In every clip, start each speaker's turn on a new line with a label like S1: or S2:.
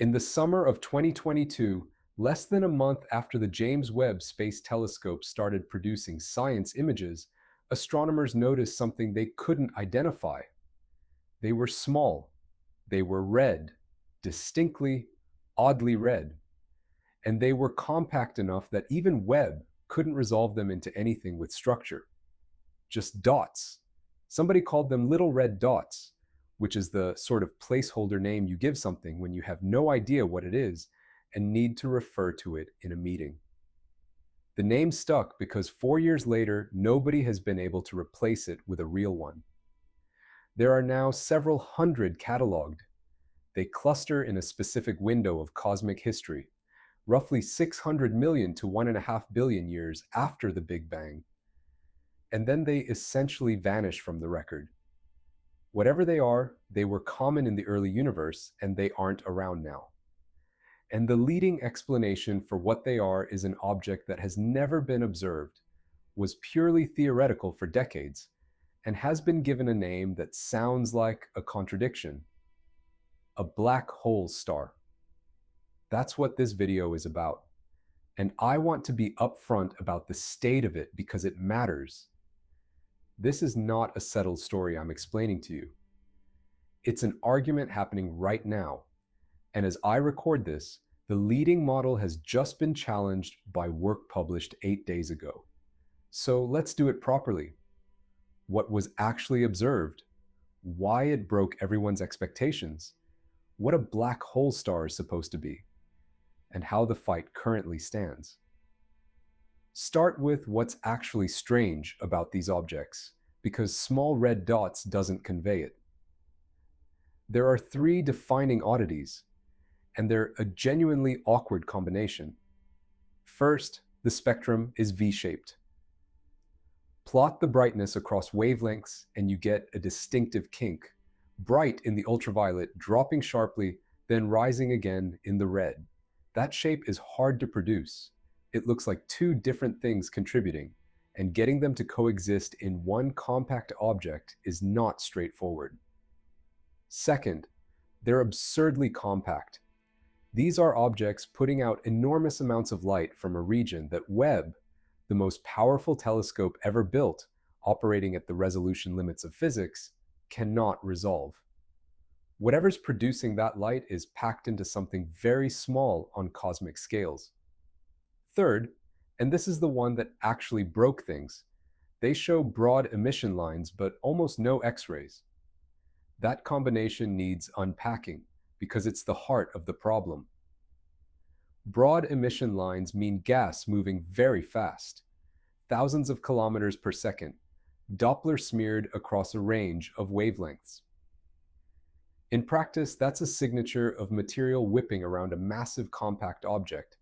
S1: In the summer of 2022, less than a month after the James Webb Space Telescope started producing science images, astronomers noticed something they couldn't identify. They were small, they were red, distinctly, oddly red, and they were compact enough that even Webb couldn't resolve them into anything with structure. Just dots. Somebody called them little red dots, which is the sort of placeholder name you give something when you have no idea what it is and need to refer to it in a meeting. The name stuck because 4 years later, nobody has been able to replace it with a real one. There are now several hundred catalogued. They cluster in a specific window of cosmic history, roughly 600 million to 1.5 billion years after the Big Bang. And then they essentially vanish from the record. Whatever they are, they were common in the early universe, and they aren't around now. And the leading explanation for what they are is an object that has never been observed, was purely theoretical for decades, and has been given a name that sounds like a contradiction: a black hole star. That's what this video is about. And I want to be upfront about the state of it because it matters. This is not a settled story I'm explaining to you. It's an argument happening right now. And as I record this, the leading model has just been challenged by work published 8 days ago. So let's do it properly. What was actually observed? Why it broke everyone's expectations? What a black hole star is supposed to be? And how the fight currently stands. Start with what's actually strange about these objects, because small red dots doesn't convey it. There are 3 defining oddities, and they're a genuinely awkward combination. First, the spectrum is V-shaped. Plot the brightness across wavelengths and you get a distinctive kink, bright in the ultraviolet, dropping sharply, then rising again in the red. That shape is hard to produce. It looks like 2 different things contributing, and getting them to coexist in one compact object is not straightforward. Second, they're absurdly compact. These are objects putting out enormous amounts of light from a region that Webb, the most powerful telescope ever built, operating at the resolution limits of physics, cannot resolve. Whatever's producing that light is packed into something very small on cosmic scales. Third, and this is the one that actually broke things, they show broad emission lines but almost no X-rays. That combination needs unpacking because it's the heart of the problem. Broad emission lines mean gas moving very fast, thousands of kilometers per second, Doppler smeared across a range of wavelengths. In practice, that's a signature of material whipping around a massive compact object.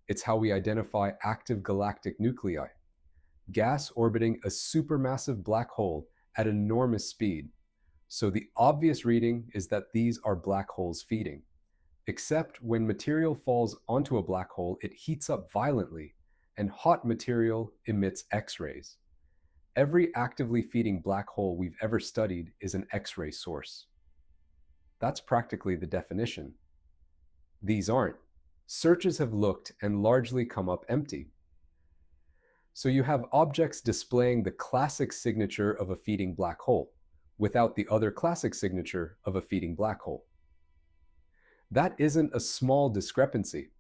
S1: It's how we identify active galactic nuclei, gas orbiting a supermassive black hole at enormous speed. So the obvious reading is that these are black holes feeding. Except when material falls onto a black hole, it heats up violently, and hot material emits X-rays. Every actively feeding black hole we've ever studied is an X-ray source. That's practically the definition. These aren't. Searches have looked and largely come up empty. So you have objects displaying the classic signature of a feeding black hole, without the other classic signature of a feeding black hole. That isn't a small discrepancy.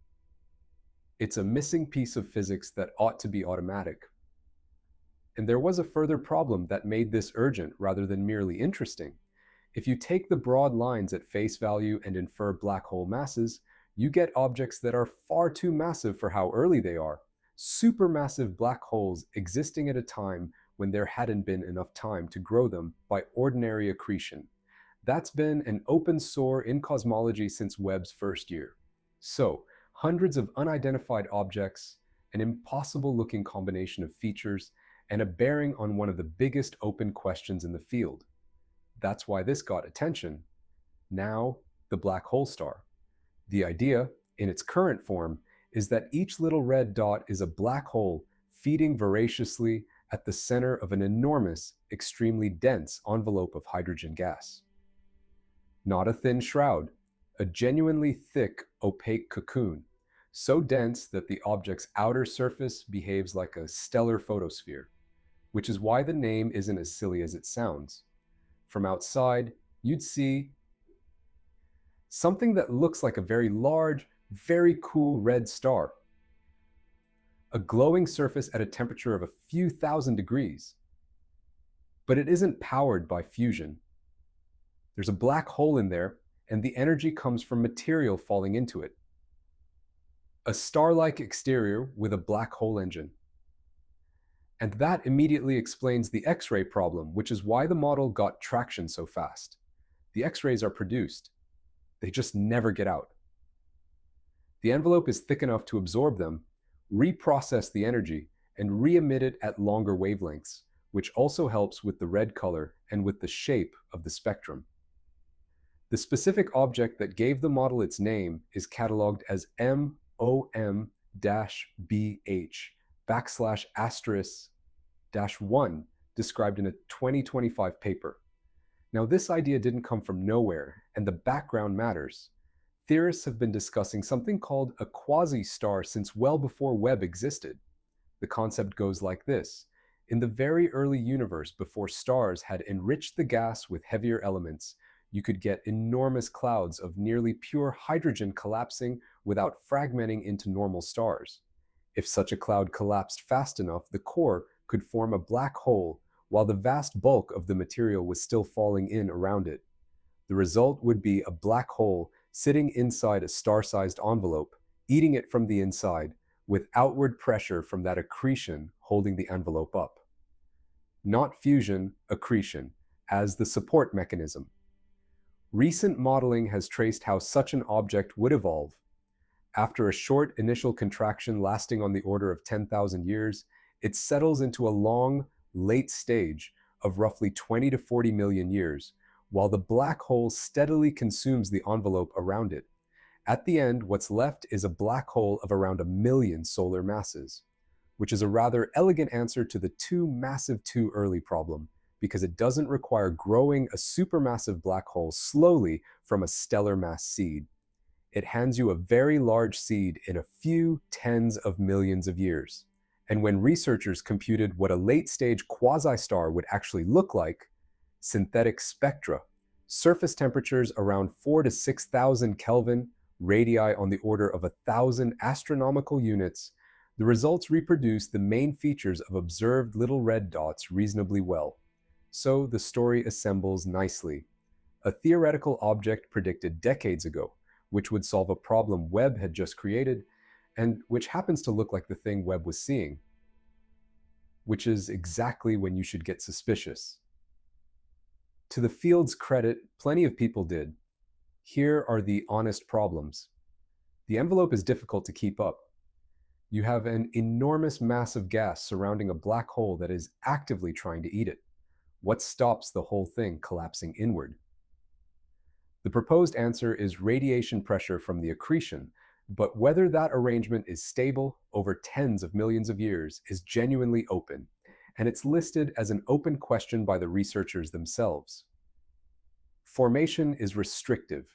S1: It's a missing piece of physics that ought to be automatic. And there was a further problem that made this urgent rather than merely interesting. If you take the broad lines at face value and infer black hole masses, you get objects that are far too massive for how early they are. Supermassive black holes existing at a time when there hadn't been enough time to grow them by ordinary accretion. That's been an open sore in cosmology since Webb's first year. So, hundreds of unidentified objects, an impossible-looking combination of features, and a bearing on one of the biggest open questions in the field. That's why this got attention. Now, the black hole star. The idea, in its current form, is that each little red dot is a black hole feeding voraciously at the center of an enormous, extremely dense envelope of hydrogen gas. Not a thin shroud, a genuinely thick, opaque cocoon, so dense that the object's outer surface behaves like a stellar photosphere, which is why the name isn't as silly as it sounds. From outside, you'd see something that looks like a very large, very cool red star, a glowing surface at a temperature of a few thousand degrees. But it isn't powered by fusion. There's a black hole in there, and the energy comes from material falling into it. A star-like exterior with a black hole engine. And that immediately explains the X-ray problem, which is why the model got traction so fast. The X-rays are produced. They just never get out. The envelope is thick enough to absorb them, reprocess the energy, and re-emit it at longer wavelengths, which also helps with the red color and with the shape of the spectrum. The specific object that gave the model its name is catalogued as MOM-BH \**1, described in a 2025 paper. Now, this idea didn't come from nowhere, and the background matters. Theorists have been discussing something called a quasi-star since well before Webb existed. The concept goes like this. In the very early universe, before stars had enriched the gas with heavier elements, you could get enormous clouds of nearly pure hydrogen collapsing without fragmenting into normal stars. If such a cloud collapsed fast enough, the core could form a black hole while the vast bulk of the material was still falling in around it. The result would be a black hole sitting inside a star-sized envelope, eating it from the inside, with outward pressure from that accretion holding the envelope up. Not fusion, accretion, as the support mechanism. Recent modeling has traced how such an object would evolve. After a short initial contraction lasting on the order of 10,000 years, it settles into a long, late stage of roughly 20 to 40 million years, while the black hole steadily consumes the envelope around it. At the end, what's left is a black hole of around 1 million solar masses, which is a rather elegant answer to the too massive too early problem, because it doesn't require growing a supermassive black hole slowly from a stellar mass seed. It hands you a very large seed in a few tens of millions of years. And when researchers computed what a late-stage quasi-star would actually look like, synthetic spectra, surface temperatures around 4,000 to 6,000 Kelvin, radii on the order of 1,000 astronomical units, the results reproduce the main features of observed little red dots reasonably well. So the story assembles nicely. A theoretical object predicted decades ago, which would solve a problem Webb had just created, and which happens to look like the thing Webb was seeing, which is exactly when you should get suspicious. To the field's credit, plenty of people did. Here are the honest problems. The envelope is difficult to keep up. You have an enormous mass of gas surrounding a black hole that is actively trying to eat it. What stops the whole thing collapsing inward? The proposed answer is radiation pressure from the accretion, but whether that arrangement is stable over tens of millions of years is genuinely open, and it's listed as an open question by the researchers themselves. Formation is restrictive.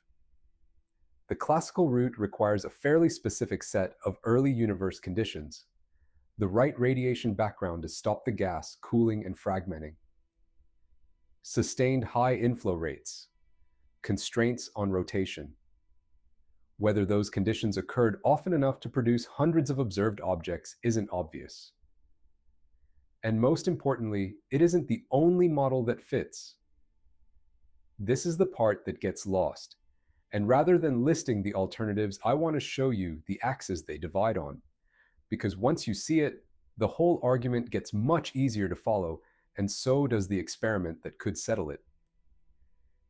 S1: The classical route requires a fairly specific set of early universe conditions. The right radiation background to stop the gas cooling and fragmenting. Sustained high inflow rates. Constraints on rotation. Whether those conditions occurred often enough to produce hundreds of observed objects isn't obvious. And most importantly, it isn't the only model that fits. This is the part that gets lost. And rather than listing the alternatives, I want to show you the axes they divide on. Because once you see it, the whole argument gets much easier to follow, and so does the experiment that could settle it.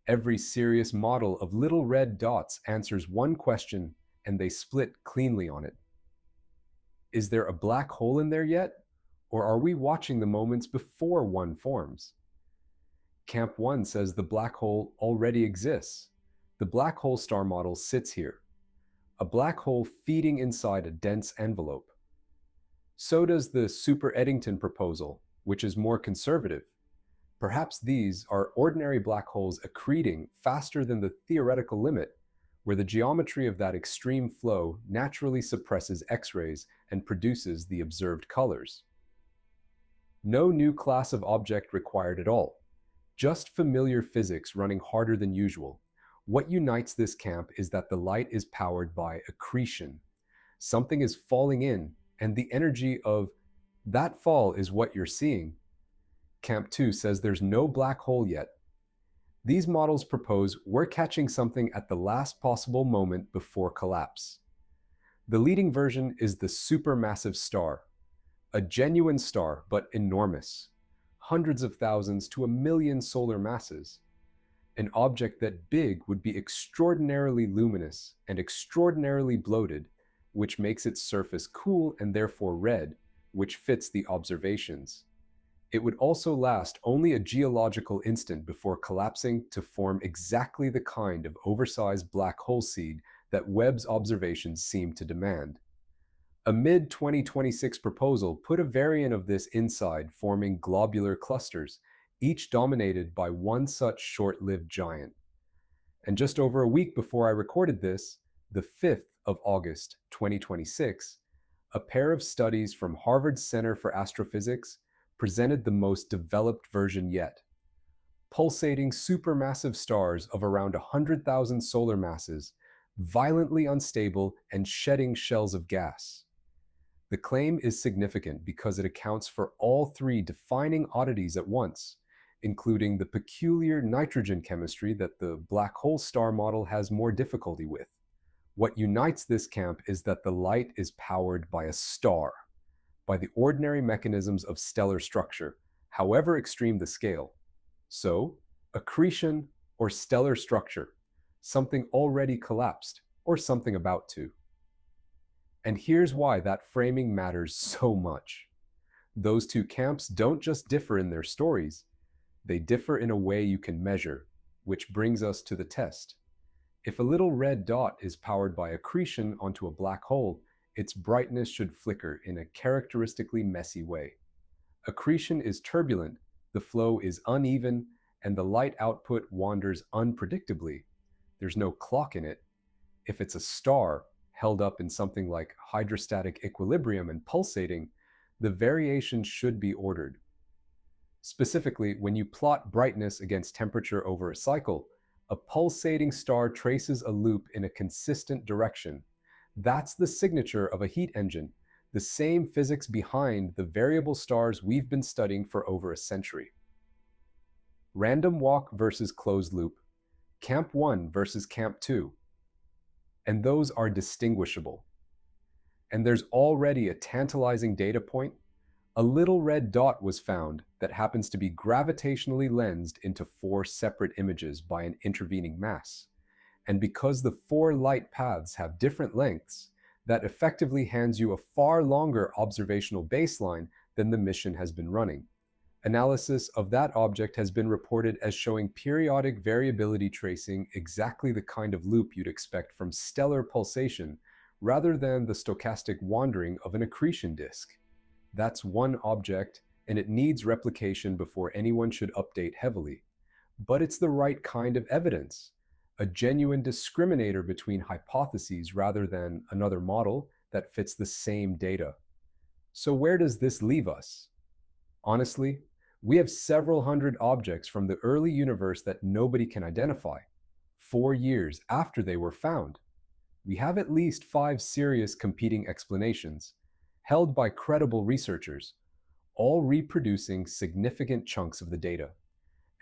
S1: Every serious model of little red dots answers one question, and they split cleanly on it. Is there a black hole in there yet? Or are we watching the moments before one forms? Camp 1 says the black hole already exists. The black hole star model sits here. A black hole feeding inside a dense envelope. So does the Super Eddington proposal, which is more conservative. Perhaps these are ordinary black holes accreting faster than the theoretical limit, where the geometry of that extreme flow naturally suppresses X-rays and produces the observed colors. No new class of object required at all, just familiar physics running harder than usual. What unites this camp is that the light is powered by accretion. Something is falling in, and the energy of that fall is what you're seeing. Camp 2 says there's no black hole yet. These models propose we're catching something at the last possible moment before collapse. The leading version is the supermassive star, a genuine star but enormous, hundreds of thousands to a million solar masses. An object that big would be extraordinarily luminous and extraordinarily bloated, which makes its surface cool and therefore red, which fits the observations. It would also last only a geological instant before collapsing to form exactly the kind of oversized black hole seed that Webb's observations seem to demand. A mid-2026 proposal put a variant of this inside, forming globular clusters, each dominated by one such short-lived giant. And just over a week before I recorded this, the 5th of August, 2026, a pair of studies from Harvard's Center for Astrophysics presented the most developed version yet. Pulsating supermassive stars of around 100,000 solar masses, violently unstable and shedding shells of gas. The claim is significant because it accounts for all three defining oddities at once, including the peculiar nitrogen chemistry that the black hole star model has more difficulty with. What unites this camp is that the light is powered by a star, by the ordinary mechanisms of stellar structure, however extreme the scale. So, accretion or stellar structure, something already collapsed or something about to. And here's why that framing matters so much. Those two camps don't just differ in their stories, they differ in a way you can measure, which brings us to the test. If a little red dot is powered by accretion onto a black hole, its brightness should flicker in a characteristically messy way. Accretion is turbulent, the flow is uneven, and the light output wanders unpredictably. There's no clock in it. If it's a star, held up in something like hydrostatic equilibrium and pulsating, the variation should be ordered. Specifically, when you plot brightness against temperature over a cycle, a pulsating star traces a loop in a consistent direction. That's the signature of a heat engine, the same physics behind the variable stars we've been studying for over a century. Random walk versus closed loop, Camp 1 versus Camp 2. And those are distinguishable. And there's already a tantalizing data point. A little red dot was found that happens to be gravitationally lensed into 4 separate images by an intervening mass. And because the 4 light paths have different lengths, that effectively hands you a far longer observational baseline than the mission has been running. Analysis of that object has been reported as showing periodic variability tracing exactly the kind of loop you'd expect from stellar pulsation, rather than the stochastic wandering of an accretion disk. That's one object, and it needs replication before anyone should update heavily. But it's the right kind of evidence, a genuine discriminator between hypotheses rather than another model that fits the same data. So where does this leave us? Honestly, we have several hundred objects from the early universe that nobody can identify, 4 years after they were found. We have at least 5 serious competing explanations, held by credible researchers, all reproducing significant chunks of the data.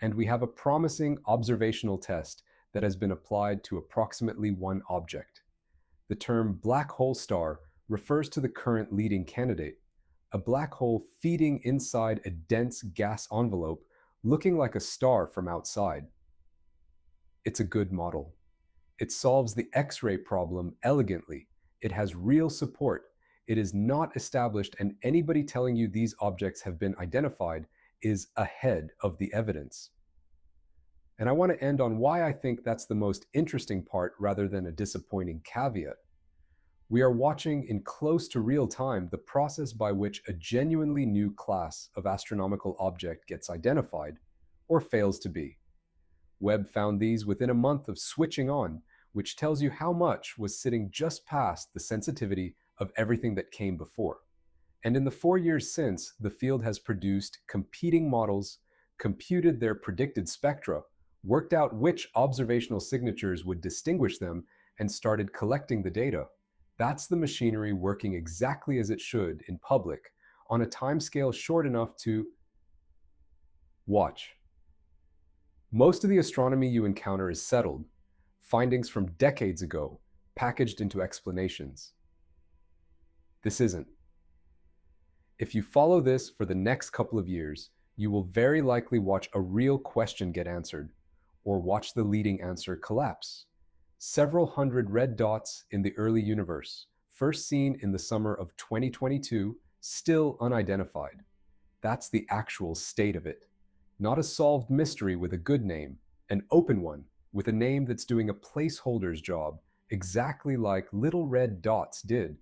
S1: And we have a promising observational test that has been applied to approximately one object. The term black hole star refers to the current leading candidate, a black hole feeding inside a dense gas envelope looking like a star from outside. It's a good model. It solves the X-ray problem elegantly. It has real support. It is not established, and anybody telling you these objects have been identified is ahead of the evidence. And I want to end on why I think that's the most interesting part rather than a disappointing caveat. We are watching in close to real time the process by which a genuinely new class of astronomical object gets identified, or fails to be. Webb found these within a month of switching on, which tells you how much was sitting just past the sensitivity of everything that came before. And in the 4 years since, the field has produced competing models, computed their predicted spectra, worked out which observational signatures would distinguish them, and started collecting the data. That's the machinery working exactly as it should in public, on a timescale short enough to watch. Most of the astronomy you encounter is settled, findings from decades ago, packaged into explanations. This isn't. If you follow this for the next couple of years, you will very likely watch a real question get answered, or watch the leading answer collapse. Several hundred red dots in the early universe, first seen in the summer of 2022, still unidentified. That's the actual state of it. Not a solved mystery with a good name, an open one with a name that's doing a placeholder's job, exactly like little red dots did